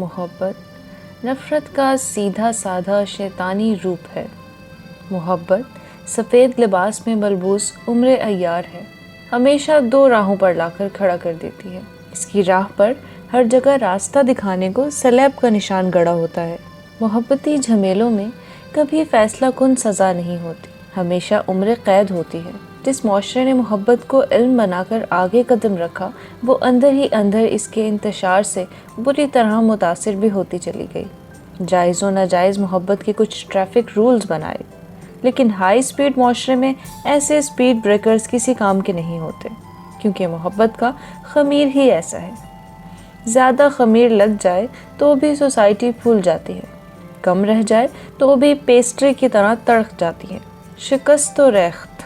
محبت نفرت کا سیدھا سادھا شیطانی روپ ہے۔ محبت سفید لباس میں ملبوس عمر عیار ہے، ہمیشہ دو راہوں پر لا کر کھڑا کر دیتی ہے۔ اس کی راہ پر ہر جگہ راستہ دکھانے کو سلیب کا نشان گڑا ہوتا ہے۔ محبتی جھمیلوں میں کبھی فیصلہ کن سزا نہیں ہوتی، ہمیشہ عمر قید ہوتی ہے۔ جس معاشرے نے محبت کو علم بنا کر آگے قدم رکھا، وہ اندر ہی اندر اس کے انتشار سے بری طرح متاثر بھی ہوتی چلی گئی۔ جائز و ناجائز محبت کے کچھ ٹریفک رولز بنائے، لیکن ہائی سپیڈ معاشرے میں ایسے سپیڈ بریکرز کسی کام کے نہیں ہوتے، کیونکہ محبت کا خمیر ہی ایسا ہے۔ زیادہ خمیر لگ جائے تو بھی سوسائٹی پھول جاتی ہے، کم رہ جائے تو بھی پیسٹری کی طرح تڑک جاتی ہے۔ شکست و ریخت،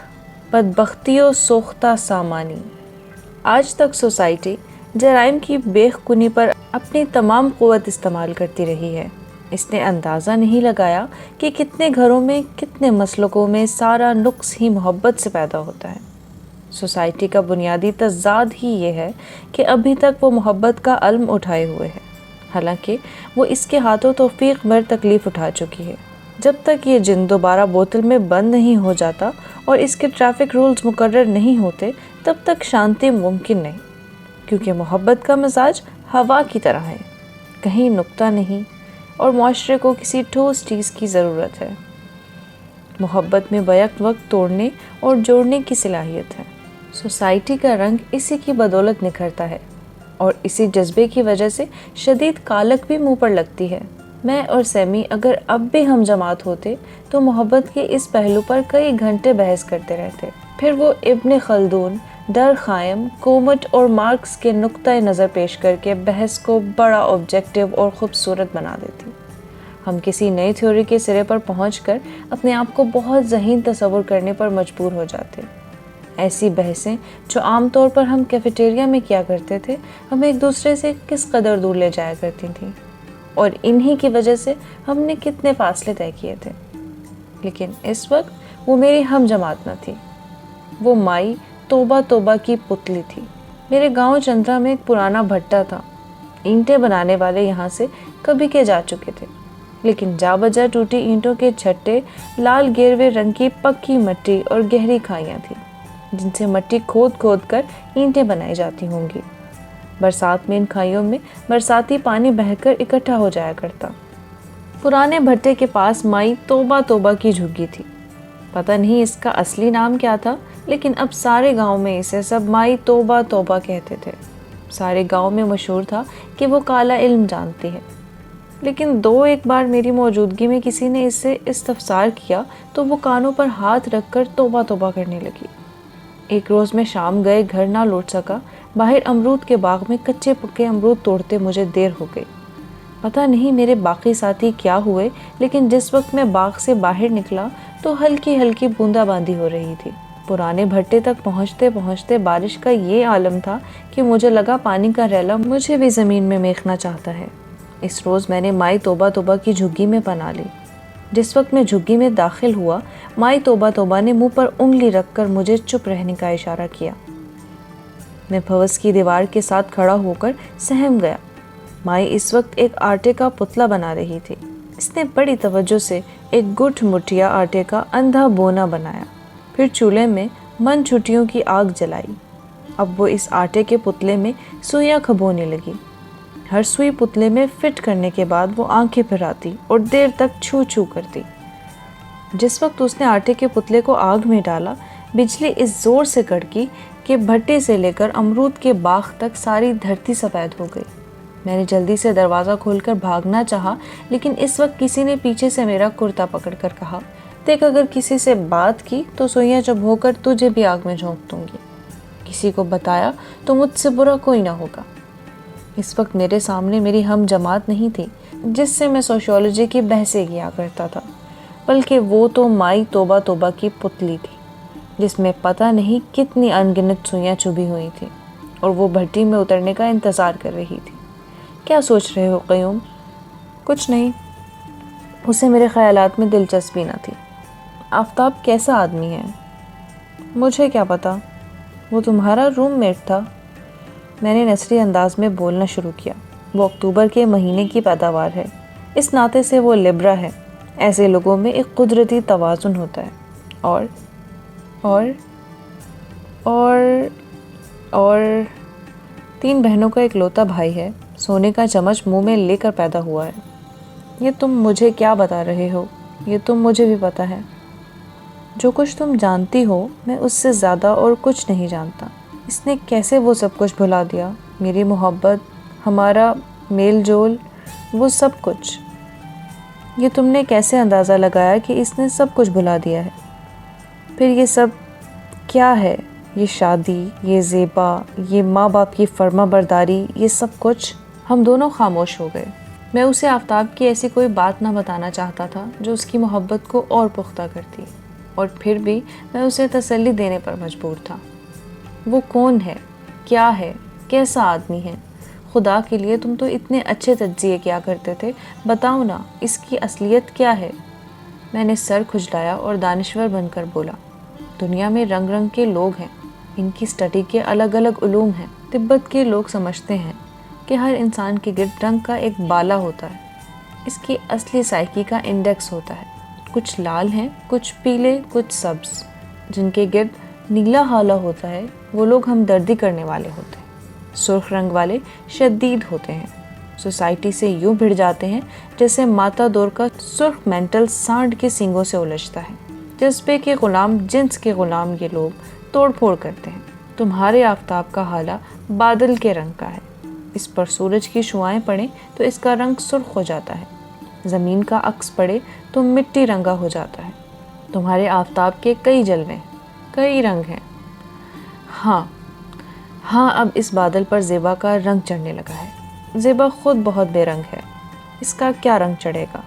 بدبختی و سوختہ سامانی۔ آج تک سوسائٹی جرائم کی بیخ کنی پر اپنی تمام قوت استعمال کرتی رہی ہے۔ اس نے اندازہ نہیں لگایا کہ کتنے گھروں میں، کتنے مسلکوں میں سارا نقص ہی محبت سے پیدا ہوتا ہے۔ سوسائٹی کا بنیادی تضاد ہی یہ ہے کہ ابھی تک وہ محبت کا علم اٹھائے ہوئے ہے، حالانکہ وہ اس کے ہاتھوں توفیق بھر تکلیف اٹھا چکی ہے۔ جب تک یہ جن دوبارہ بوتل میں بند نہیں ہو جاتا اور اس کے ٹریفک رولز مقرر نہیں ہوتے، تب تک شانتی ممکن نہیں، کیونکہ محبت کا مزاج ہوا کی طرح ہے، کہیں نکتا نہیں، اور معاشرے کو کسی ٹھوس چیز کی ضرورت ہے۔ محبت میں بیک وقت توڑنے اور جوڑنے کی صلاحیت ہے۔ سوسائٹی کا رنگ اسی کی بدولت نکھرتا ہے، اور اسی جذبے کی وجہ سے شدید کالک بھی منہ پر لگتی ہے۔ میں اور سیمی اگر اب بھی ہم جماعت ہوتے تو محبت کے اس پہلو پر کئی گھنٹے بحث کرتے رہتے، پھر وہ ابن خلدون، ڈرخائم، کومٹ اور مارکس کے نقطۂ نظر پیش کر کے بحث کو بڑا آبجیکٹیو اور خوبصورت بنا دیتی۔ ہم کسی نئی تھیوری کے سرے پر پہنچ کر اپنے آپ کو بہت ذہین تصور کرنے پر مجبور ہو جاتے۔ ایسی بحثیں جو عام طور پر ہم کیفیٹیریا میں کیا کرتے تھے، ہمیں ایک دوسرے سے کس قدر دور لے جایا کرتی تھیں، اور انہی کی وجہ سے ہم نے کتنے فاصلے طے کیے تھے۔ لیکن اس وقت وہ میری ہم جماعت نہ تھی، وہ مائی توبہ توبہ کی پتلی تھی۔ میرے گاؤں چندرا میں ایک پرانا بھٹا تھا، اینٹیں بنانے والے یہاں سے کبھی کے جا چکے تھے، لیکن جا بجا ٹوٹی اینٹوں کے چھٹے، لال گیروے رنگ کی پکی مٹی اور گہری کھائیاں تھیں، جن سے مٹی کھود کھود کر اینٹیں بنائی جاتی ہوں گی۔ برسات میں ان کھائیوں میں برساتی پانی بہہ کر اکٹھا ہو جایا کرتا۔ پرانے بھٹے کے پاس مائی توبہ توبہ کی جھگی تھی، پتہ نہیں اس کا اصلی نام کیا تھا، لیکن اب سارے گاؤں میں اسے سب مائی توبہ توبہ کہتے تھے۔ سارے گاؤں میں مشہور تھا کہ وہ کالا علم جانتی ہے، لیکن ایک بار میری موجودگی میں کسی نے اس سے استفسار کیا تو وہ کانوں پر ہاتھ رکھ کر توبہ توبہ کرنے لگی۔ ایک روز میں شام گئے گھر نہ لوٹ سکا، باہر امرود کے باغ میں کچے پکے امرود توڑتے مجھے دیر ہو گئی۔ پتہ نہیں میرے باقی ساتھی کیا ہوئے، لیکن جس وقت میں باغ سے باہر نکلا تو ہلکی ہلکی بوندا باندی ہو رہی تھی۔ پرانے بھٹے تک پہنچتے پہنچتے بارش کا یہ عالم تھا کہ مجھے لگا پانی کا ریلا مجھے بھی زمین میں میخنا چاہتا ہے۔ اس روز میں نے مائی توبہ توبہ کی جھگی میں پناہ لی۔ جس وقت میں جھگی میں داخل ہوا، مائی توبہ توبہ نے منہ پر انگلی رکھ کر مجھے چپ رہنے کا اشارہ کیا۔ میں بھوس کی دیوار کے ساتھ کھڑا ہو کر سہم گیا۔ مائی اس وقت ایک آٹے کا پتلا بنا رہی تھی۔ اس نے بڑی توجہ سے ایک گٹھ مٹھیا آٹے کا اندھا بونا بنایا، پھر چولہے میں من چھٹیوں کی آگ جلائی۔ اب وہ اس آٹے کے پتلے میں سوئیاں کھبونے لگی۔ ہر سوئی پتلے میں فٹ کرنے کے بعد وہ آنکھیں پھراتی اور دیر تک چھو چھو کرتی۔ جس وقت اس نے آٹے کے پتلے کو آگ میں ڈالا، بجلی اس زور سے کڑکی کہ بھٹے سے لے کر امرود کے باغ تک ساری دھرتی سفید ہو گئی۔ میں نے جلدی سے دروازہ کھول کر بھاگنا چاہا، لیکن اس وقت کسی نے پیچھے سے میرا کرتا پکڑ کر کہا، دیکھ اگر کسی سے بات کی تو سوئیاں چب ہو کر تجھے بھی آگ میں جھونک دوں گی۔ کسی کو بتایا تو مجھ سے برا کوئی نہ ہوگا۔ اس وقت میرے سامنے میری ہم جماعت نہیں تھی جس سے میں سوشیولوجی کی بحثیں کیا کرتا تھا، بلکہ وہ تو مائی توبہ توبہ کی پتلی تھی، جس میں پتہ نہیں کتنی انگنت سوئیاں چبھی ہوئی تھیں، اور وہ بھٹی میں اترنے کا انتظار کر رہی تھی۔ کیا سوچ رہے ہو قیوم؟ کچھ نہیں، اسے میرے خیالات میں دلچسپی نہ تھی۔ آفتاب کیسا آدمی ہے؟ مجھے کیا پتا، وہ تمہارا روم میٹ تھا۔ میں نے نثری انداز میں بولنا شروع کیا۔ وہ اکتوبر کے مہینے کی پیداوار ہے، اس ناطے سے وہ لبرا ہے۔ ایسے لوگوں میں ایک قدرتی توازن ہوتا ہے۔ اور اور اور اور 3 بہنوں کا ایک لوتا بھائی ہے، سونے کا چمچ منہ میں لے کر پیدا ہوا ہے۔ یہ تم مجھے کیا بتا رہے ہو؟ یہ تم مجھے بھی پتا ہے۔ جو کچھ تم جانتی ہو میں اس سے زیادہ اور کچھ نہیں جانتا۔ اس نے کیسے وہ سب کچھ بھلا دیا؟ میری محبت، ہمارا میل جول، وہ سب کچھ۔ یہ تم نے کیسے اندازہ لگایا کہ اس نے سب کچھ بھلا دیا ہے؟ پھر یہ سب کیا ہے؟ یہ شادی، یہ زیبا، یہ ماں باپ کی فرما برداری، یہ سب کچھ۔ ہم دونوں خاموش ہو گئے۔ میں اسے آفتاب کی ایسی کوئی بات نہ بتانا چاہتا تھا جو اس کی محبت کو اور پختہ کرتی، اور پھر بھی میں اسے تسلی دینے پر مجبور تھا۔ وہ کون ہے؟ کیا ہے؟ کیسا آدمی ہے؟ خدا کے لیے تم تو اتنے اچھے تجزیے کیا کرتے تھے، بتاؤ نا اس کی اصلیت کیا ہے؟ میں نے سر کھجلایا اور دانشور بن کر بولا، دنیا میں رنگ رنگ کے لوگ ہیں، ان کی اسٹڈی کے الگ الگ علوم ہیں۔ تبت کے لوگ سمجھتے ہیں کہ ہر انسان کے گرد رنگ کا ایک بالا ہوتا ہے، اس کی اصلی سائیکی کا انڈیکس ہوتا ہے۔ کچھ لال ہیں، کچھ پیلے، کچھ سبز۔ جن کے گرد نیلا ہالہ ہوتا ہے وہ لوگ ہمدردی کرنے والے ہوتے ہیں، سرخ رنگ والے شدید ہوتے ہیں، سوسائٹی سے یوں بھڑ جاتے ہیں جیسے ماتا دور کا سرخ مینٹل سانڈ کے سینگوں سے الجھتا ہے۔ جذبے کے غلام، جنس کے غلام یہ لوگ توڑ پھوڑ کرتے ہیں۔ تمہارے آفتاب کا حالہ بادل کے رنگ کا ہے، اس پر سورج کی شعائیں پڑیں تو اس کا رنگ سرخ ہو جاتا ہے، زمین کا عکس پڑے تو مٹی رنگا ہو جاتا ہے۔ تمہارے آفتاب کے کئی جلوے، کئی رنگ ہیں۔ ہاں اب اس بادل پر زیبا کا رنگ چڑھنے لگا ہے۔ زیبا خود بہت بے رنگ ہے، اس کا کیا رنگ چڑھے گا؟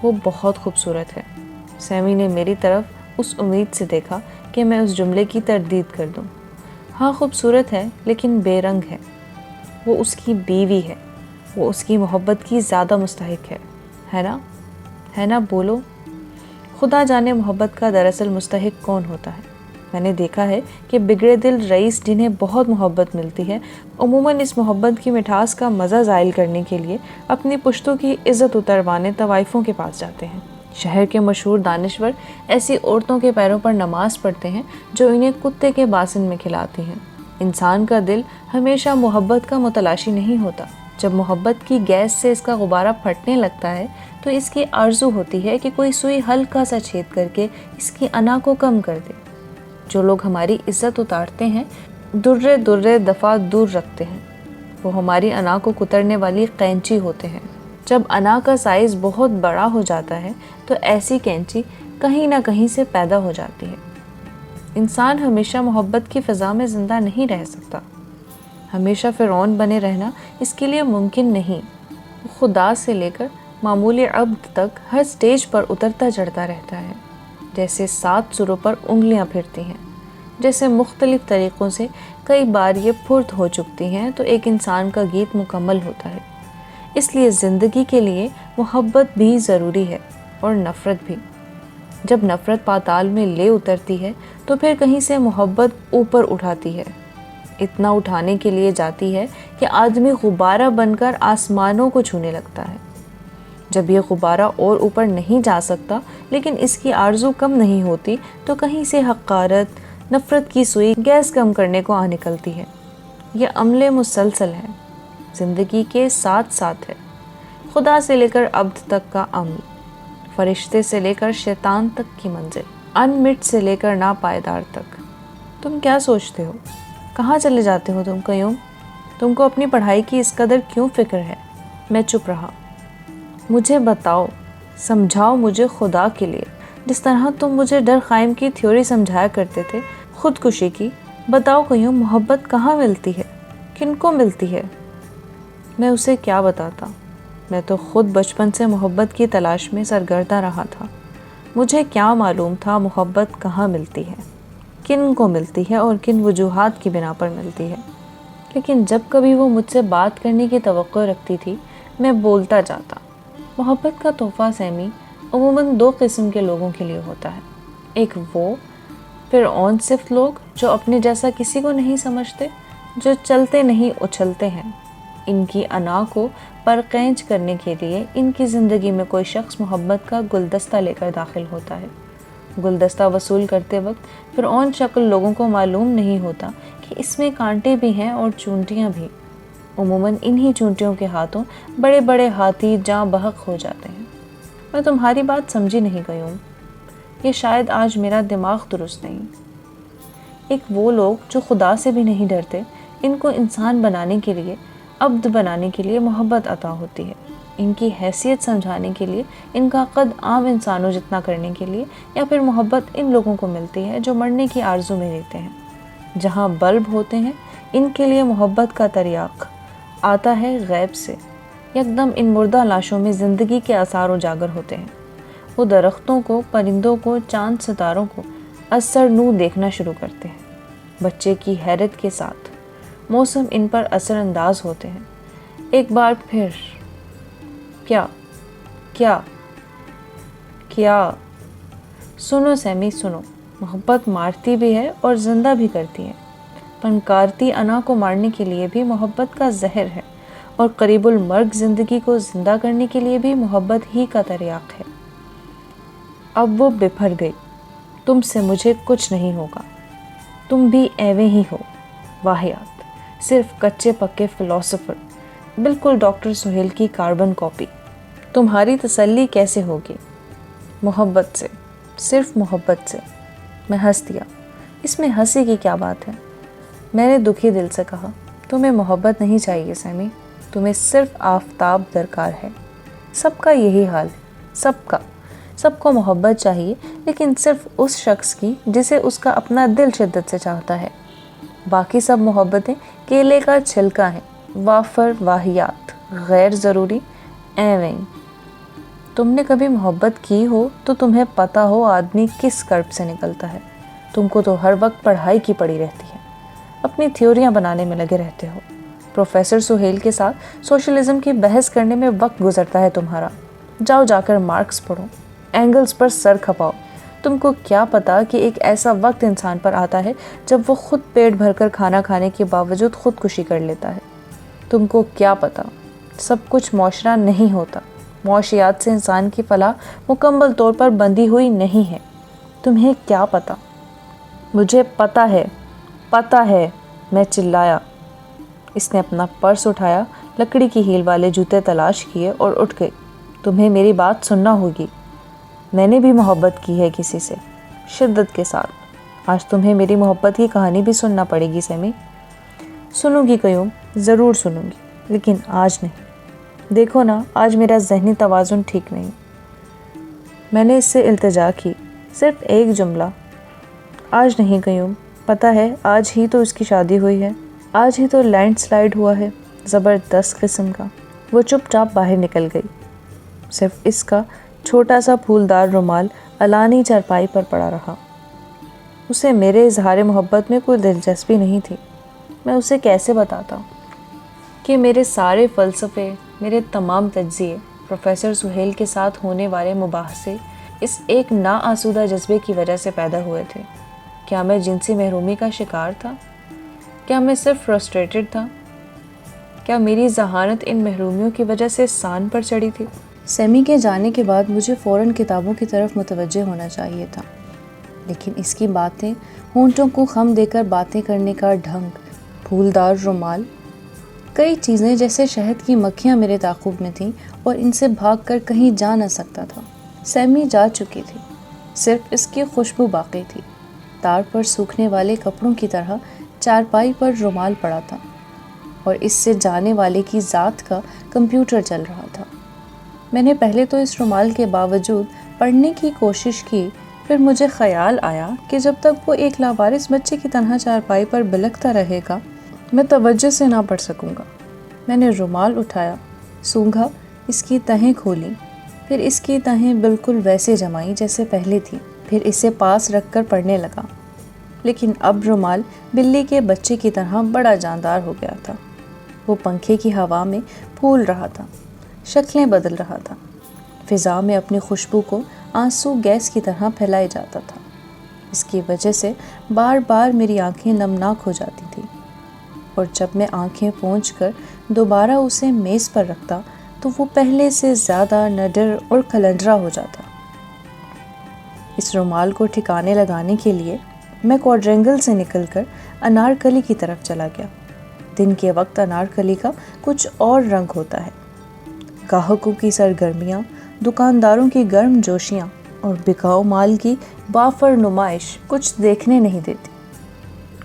وہ بہت خوبصورت ہے۔ سیمی نے میری طرف اس امید سے دیکھا کہ میں اس جملے کی تردید کر دوں۔ ہاں خوبصورت ہے لیکن بے رنگ ہے۔ وہ اس کی بیوی ہے، وہ اس کی محبت کی زیادہ مستحق ہے نا؟ ہے نا؟ بولو۔ خدا جانے محبت کا دراصل مستحق کون ہوتا ہے۔ میں نے دیکھا ہے کہ بگڑے دل رئیس جنہیں بہت محبت ملتی ہے، عموماً اس محبت کی مٹھاس کا مزہ زائل کرنے کے لیے اپنی پشتوں کی عزت اتروانے طوائفوں کے پاس جاتے ہیں۔ شہر کے مشہور دانشور ایسی عورتوں کے پیروں پر نماز پڑھتے ہیں جو انہیں کتے کے باسن میں کھلاتی ہیں۔ انسان کا دل ہمیشہ محبت کا متلاشی نہیں ہوتا۔ جب محبت کی گیس سے اس کا غبارہ پھٹنے لگتا ہے تو اس کی آرزو ہوتی ہے کہ کوئی سوئی ہلکا سا چھید کر کے اس کی انا کو کم کر دے۔ جو لوگ ہماری عزت اتارتے ہیں درے دفعہ دور رکھتے ہیں، وہ ہماری انا کو کترنے والی قینچی ہوتے ہیں۔ جب انا کا سائز بہت بڑا ہو جاتا ہے تو ایسی کینچی کہیں نہ کہیں سے پیدا ہو جاتی ہے۔ انسان ہمیشہ محبت کی فضا میں زندہ نہیں رہ سکتا، ہمیشہ فرعون بنے رہنا اس کے لیے ممکن نہیں۔ وہ خدا سے لے کر معمولی عبد تک ہر سٹیج پر اترتا چڑھتا رہتا ہے، جیسے 7 سروں پر انگلیاں پھرتی ہیں، جیسے مختلف طریقوں سے کئی بار یہ پھرت ہو چکتی ہیں تو ایک انسان کا گیت مکمل ہوتا ہے۔ اس لیے زندگی کے لیے محبت بھی ضروری ہے اور نفرت بھی۔ جب نفرت پاتال میں لے اترتی ہے تو پھر کہیں سے محبت اوپر اٹھاتی ہے، اتنا اٹھانے کے لیے جاتی ہے کہ آدمی غبارہ بن کر آسمانوں کو چھونے لگتا ہے۔ جب یہ غبارہ اور اوپر نہیں جا سکتا لیکن اس کی آرزو کم نہیں ہوتی تو کہیں سے حقارت، نفرت کی سوئی گیس کم کرنے کو آ نکلتی ہے۔ یہ عمل مسلسل ہے، زندگی کے ساتھ ساتھ ہے، خدا سے لے کر عبد تک کا عمل، فرشتے سے لے کر شیطان تک کی منزل، انمٹ سے لے کر ناپائیدار تک۔ تم کیا سوچتے ہو؟ کہاں چلے جاتے ہو تم قیوم؟ تم کو اپنی پڑھائی کی اس قدر کیوں فکر ہے؟ میں چپ رہا۔ مجھے بتاؤ، سمجھاؤ مجھے خدا کے لیے، جس طرح تم مجھے ڈر قائم کی تھیوری سمجھایا کرتے تھے، خودکشی کی۔ بتاؤ قیوم، محبت کہاں ملتی ہے؟ کن کو ملتی ہے؟ میں اسے کیا بتاتا؟ میں تو خود بچپن سے محبت کی تلاش میں سرگردہ رہا تھا۔ مجھے کیا معلوم تھا محبت کہاں ملتی ہے، کن کو ملتی ہے اور کن وجوہات کی بنا پر ملتی ہے۔ لیکن جب کبھی وہ مجھ سے بات کرنے کی توقع رکھتی تھی میں بولتا جاتا۔ محبت کا تحفہ سیمی عموماً 2 قسم کے لوگوں کے لیے ہوتا ہے۔ ایک وہ فرعون صفت لوگ جو اپنے جیسا کسی کو نہیں سمجھتے، جو چلتے نہیں اچھلتے ہیں، ان کی انا کو پرقینچ کرنے کے لیے ان کی زندگی میں کوئی شخص محبت کا گلدستہ لے کر داخل ہوتا ہے۔ گلدستہ وصول کرتے وقت فرعون شکل لوگوں کو معلوم نہیں ہوتا کہ اس میں کانٹے بھی ہیں اور چونٹیاں بھی۔ عموماً انہی چونٹیوں کے ہاتھوں بڑے بڑے ہاتھی جاں بحق ہو جاتے ہیں۔ میں تمہاری بات سمجھی نہیں گئی ہوں، یہ شاید آج میرا دماغ درست نہیں۔ ایک وہ لوگ جو خدا سے بھی نہیں ڈرتے، ان کو انسان بنانے کے لیے، عبد بنانے کے لیے محبت عطا ہوتی ہے۔ ان کی حیثیت سمجھانے کے لیے، ان کا قد عام انسانوں جتنا کرنے کے لیے، یا پھر محبت ان لوگوں کو ملتی ہے جو مرنے کی آرزو میں رہتے ہیں۔ جہاں بلب ہوتے ہیں، ان کے لیے محبت کا تریاق آتا ہے غیب سے۔ یکدم ان مردہ لاشوں میں زندگی کے آثار اجاگر ہوتے ہیں۔ وہ درختوں کو، پرندوں کو، چاند ستاروں کو اثر نو دیکھنا شروع کرتے ہیں۔ بچے کی حیرت کے ساتھ موسم ان پر اثر انداز ہوتے ہیں۔ ایک بار پھر کیا کیا کیا سنو سیمی، سنو، محبت مارتی بھی ہے اور زندہ بھی کرتی ہے۔ پنکارتی انا کو مارنے کے لیے بھی محبت کا زہر ہے، اور قریب المرگ زندگی کو زندہ کرنے کے لیے بھی محبت ہی کا تریاق ہے۔ اب وہ بپھر گئی۔ تم سے مجھے کچھ نہیں ہوگا، تم بھی ایویں ہی ہو، واہیات، صرف کچے پکے فلاسفر، بالکل ڈاکٹر سہیل کی کاربن کاپی۔ تمہاری تسلی کیسے ہوگی؟ محبت سے، صرف محبت سے۔ میں ہنس دیا۔ اس میں ہنسی کی کیا بات ہے؟ میں نے دکھی دل سے کہا، تمہیں محبت نہیں چاہیے سیمی، تمہیں صرف آفتاب درکار ہے۔ سب کا یہی حال ہے، سب کو محبت چاہیے، لیکن صرف اس شخص کی جسے اس کا اپنا دل شدت سے چاہتا ہے۔ باقی سب محبتیں کیلے کا چھلکا ہیں، وافر، واہیات، غیر ضروری، ایویں۔ تم نے کبھی محبت کی ہو تو تمہیں پتہ ہو آدمی کس کرب سے نکلتا ہے۔ تم کو تو ہر وقت پڑھائی کی پڑی رہتی ہے، اپنی تھیوریاں بنانے میں لگے رہتے ہو۔ پروفیسر سہیل کے ساتھ سوشلزم کی بحث کرنے میں وقت گزرتا ہے تمہارا۔ جاؤ جا کر مارکس پڑھو، اینگلز پر سر کھپاؤ۔ تم کو کیا پتا کہ ایک ایسا وقت انسان پر آتا ہے جب وہ خود پیٹ بھر کر کھانا کھانے کے باوجود خودکشی کر لیتا ہے۔ تم کو کیا پتا سب کچھ معاشرہ نہیں ہوتا، معاشیات سے انسان کی فلاح مکمل طور پر بندھی ہوئی نہیں ہے۔ تمہیں کیا پتا؟ مجھے پتا ہے، میں چلایا۔ اس نے اپنا پرس اٹھایا، لکڑی کی ہیل والے جوتے تلاش کیے اور اٹھ گئی۔ تمہیں میری بات سننا ہوگی، میں نے بھی محبت کی ہے کسی سے، شدت کے ساتھ۔ آج تمہیں میری محبت کی کہانی بھی سننا پڑے گی سیمی۔ سنوں گی قیوم، ضرور سنوں گی، لیکن آج نہیں۔ دیکھو نا، آج میرا ذہنی توازن ٹھیک نہیں۔ میں نے اس سے التجا کی، صرف ایک جملہ۔ آج نہیں قیوم، پتہ ہے آج ہی تو اس کی شادی ہوئی ہے، آج ہی تو لینڈ سلائیڈ ہوا ہے، زبردست قسم کا۔ وہ چپ چاپ باہر نکل گئی۔ صرف اس کا چھوٹا سا پھولدار رومال علانی چارپائی پر پڑا رہا۔ اسے میرے اظہار محبت میں کوئی دلچسپی نہیں تھی۔ میں اسے کیسے بتاتا کہ میرے سارے فلسفے، میرے تمام تجزیے پروفیسر سہیل کے ساتھ ہونے والے مباحثے اس ایک ناآسودہ جذبے کی وجہ سے پیدا ہوئے تھے۔ کیا میں جنسی محرومی کا شکار تھا؟ کیا میں صرف فرسٹریٹڈ تھا؟ کیا میری ذہانت ان محرومیوں کی وجہ سے سان پر چڑھی تھی؟ سیمی کے جانے کے بعد مجھے فوراً کتابوں کی طرف متوجہ ہونا چاہیے تھا، لیکن اس کی باتیں، ہونٹوں کو خم دے کر باتیں کرنے کا ڈھنگ، پھولدار رومال، کئی چیزیں جیسے شہد کی مکھیاں میرے تعاقب میں تھیں اور ان سے بھاگ کر کہیں جا نہ سکتا تھا۔ سیمی جا چکی تھی، صرف اس کی خوشبو باقی تھی۔ تار پر سوکھنے والے کپڑوں کی طرح چارپائی پر رومال پڑا تھا، اور اس سے جانے والے کی ذات کا کمپیوٹر چل رہا تھا۔ میں نے پہلے تو اس رومال کے باوجود پڑھنے کی کوشش کی، پھر مجھے خیال آیا کہ جب تک وہ ایک لاوارث بچے کی طرح چارپائی پر بلکتا رہے گا، میں توجہ سے نہ پڑھ سکوں گا۔ میں نے رومال اٹھایا، سونگھا، اس کی تہیں کھولیں، پھر اس کی تہیں بالکل ویسے جمائیں جیسے پہلے تھی، پھر اسے پاس رکھ کر پڑھنے لگا۔ لیکن اب رومال بلی کے بچے کی طرح بڑا جاندار ہو گیا تھا۔ وہ پنکھے کی ہوا میں پھول رہا تھا، شکلیں بدل رہا تھا، فضا میں اپنی خوشبو کو آنسو گیس کی طرح پھیلائے جاتا تھا۔ اس کی وجہ سے بار بار میری آنکھیں نمناک ہو جاتی تھیں، اور جب میں آنکھیں پونچھ کر دوبارہ اسے میز پر رکھتا تو وہ پہلے سے زیادہ نڈر اور کلندرا ہو جاتا۔ اس رومال کو ٹھکانے لگانے کے لیے میں کوڈرینگل سے نکل کر انارکلی کی طرف چلا گیا۔ دن کے وقت انارکلی کا کچھ اور رنگ ہوتا ہے۔ گاہکوں کی سرگرمیاں، دکانداروں کی گرم جوشیاں اور بکاؤ مال کی بافر نمائش کچھ دیکھنے نہیں دیتی۔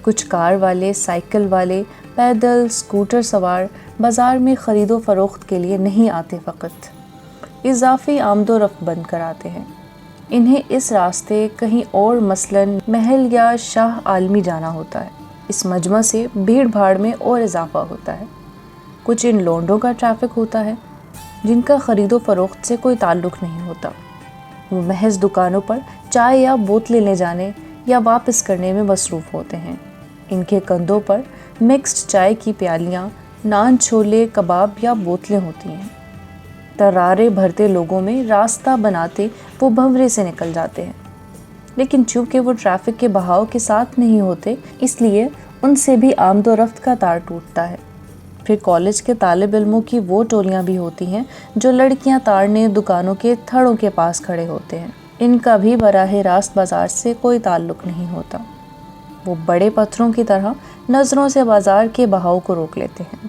کچھ کار والے، سائیکل والے، پیدل، اسکوٹر سوار بازار میں خرید و فروخت کے لیے نہیں آتے، فقط اضافی آمد و رفت بند کر آتے ہیں۔ انہیں اس راستے کہیں اور مثلاً محل یا شاہ عالمی جانا ہوتا ہے۔ اس مجمع سے بھیڑ بھاڑ میں اور اضافہ ہوتا ہے۔ کچھ ان لونڈوں کا ٹریفک ہوتا ہے جن کا خرید و فروخت سے کوئی تعلق نہیں ہوتا۔ وہ محض دکانوں پر چائے یا بوتلیں لے جانے یا واپس کرنے میں مصروف ہوتے ہیں۔ ان کے کندھوں پر مکسڈ چائے کی پیالیاں، نان، چھولے، کباب یا بوتلیں ہوتی ہیں۔ ترارے بھرتے لوگوں میں راستہ بناتے وہ بھنورے سے نکل جاتے ہیں، لیکن چونکہ وہ ٹریفک کے بہاؤ کے ساتھ نہیں ہوتے، اس لیے ان سے بھی آمد و رفت کا تار ٹوٹتا ہے۔ پھر کالج کے طالب علموں کی وہ ٹولیاں بھی ہوتی ہیں جو لڑکیاں تارنے دکانوں کے تھڑوں کے پاس کھڑے ہوتے ہیں۔ ان کا بھی براہ راست بازار سے کوئی تعلق نہیں ہوتا۔ وہ بڑے پتھروں کی طرح نظروں سے بازار کے بہاؤ کو روک لیتے ہیں۔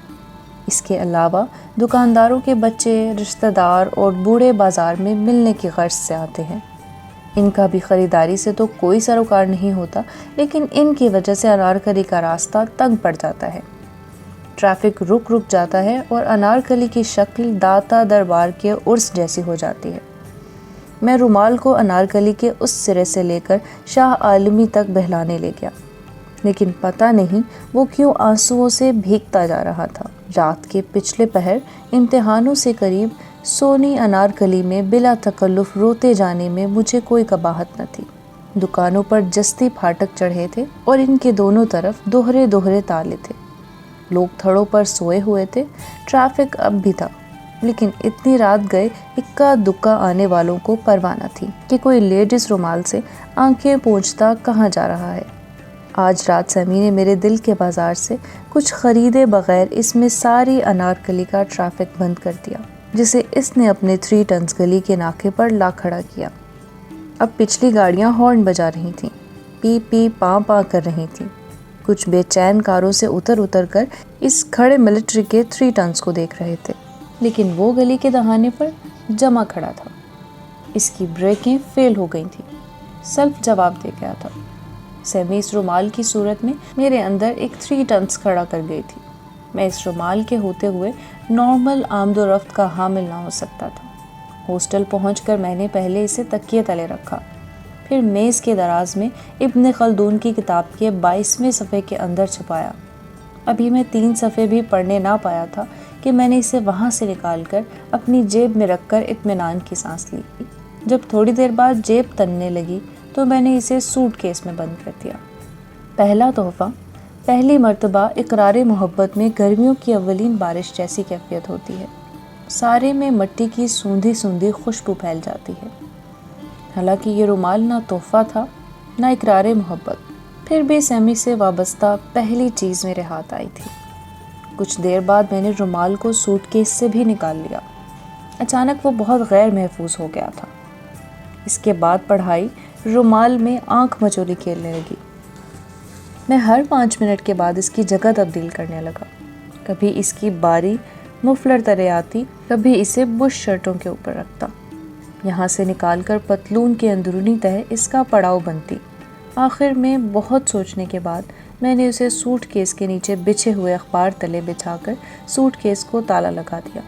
اس کے علاوہ دکانداروں کے بچے، رشتہ دار اور بوڑھے بازار میں ملنے کی غرض سے آتے ہیں۔ ان کا بھی خریداری سے تو کوئی سروکار نہیں ہوتا، لیکن ان کی وجہ سے انارکلی کا راستہ تنگ پڑ جاتا ہے۔ ٹریفک رک جاتا ہے اور انارکلی کی شکل داتا دربار کے عرس جیسی ہو جاتی ہے۔ میں رومال کو انارکلی کے اس سرے سے لے کر شاہ عالمی تک بہلانے لے گیا، لیکن پتہ نہیں وہ کیوں آنسوؤں سے بھیگتا جا رہا تھا۔ رات کے پچھلے پہر امتحانوں سے قریب سونی انارکلی میں بلا تکلف روتے جانے میں مجھے کوئی قباحت نہ تھی۔ دکانوں پر جستی پھاٹک چڑھے تھے اور ان کے دونوں طرف دوہرے تالے تھے۔ لوگ تھڑوں پر سوئے ہوئے تھے۔ ٹریفک اب بھی تھا، لیکن اتنی رات گئے اکا دکا آنے والوں کو پرواہ نہ تھی کہ کوئی لیڈیز رومال سے آنکھیں پوچھتا کہاں جا رہا ہے۔ آج رات سیمی نے میرے دل کے بازار سے کچھ خریدے بغیر اس میں ساری انارکلی کا ٹریفک بند کر دیا، جسے اس نے اپنے 3 ٹنز گلی کے ناکے پر لا کھڑا کیا۔ اب پچھلی گاڑیاں ہارن بجا رہی تھیں، پی پی پاں پاں کر رہی تھیں۔ کچھ بے چین کاروں سے اتر کر اس کھڑے ملٹری کے 3 ٹنز کو دیکھ رہے تھے، لیکن وہ گلی کے دہانے پر جمع کھڑا تھا۔ اس کی بریکیں فیل ہو گئی تھیں، سیلف جواب دے گیا تھا۔ سیمی اس رومال کی صورت میں میرے اندر ایک 3 ٹنز کھڑا کر گئی تھی۔ میں اس رومال کے ہوتے ہوئے نارمل آمد و رفت کا حامل نہ ہو سکتا تھا۔ ہاسٹل پہنچ کر میں نے پہلے اسے تکیے تلے رکھا، پھر میز کے دراز میں ابن خلدون کی کتاب کے 22ویں صفحے کے اندر چھپایا۔ ابھی میں 3 صفحے بھی پڑھنے نہ پایا تھا کہ میں نے اسے وہاں سے نکال کر اپنی جیب میں رکھ کر اطمینان کی سانس لی۔ جب تھوڑی دیر بعد جیب تننے لگی تو میں نے اسے سوٹ کیس میں بند کر دیا۔ پہلا تحفہ، پہلی مرتبہ اقرار محبت میں گرمیوں کی اولین بارش جیسی کیفیت ہوتی ہے۔ سارے میں مٹی کی سوندھی خوشبو پھیل جاتی ہے۔ حالانکہ یہ رومال نہ تحفہ تھا نہ اقرار محبت، پھر بھی سیمی سے وابستہ پہلی چیز میرے ہاتھ آئی تھی۔ کچھ دیر بعد میں نے رومال کو سوٹ کیس سے بھی نکال لیا۔ اچانک وہ بہت غیر محفوظ ہو گیا تھا۔ اس کے بعد پڑھائی رومال میں آنکھ مچولی کھیلنے لگی۔ میں ہر 5 منٹ کے بعد اس کی جگہ تبدیل کرنے لگا۔ کبھی اس کی باری مفلر ترے آتی، کبھی اسے بش شرٹوں کے اوپر رکھتا، یہاں سے نکال کر پتلون کے اندرونی تہہ اس کا پڑاؤ بنتی۔ آخر میں بہت سوچنے کے بعد میں نے اسے سوٹ کیس کے نیچے بچھے ہوئے اخبار تلے بچھا کر سوٹ کیس کو تالا لگا دیا۔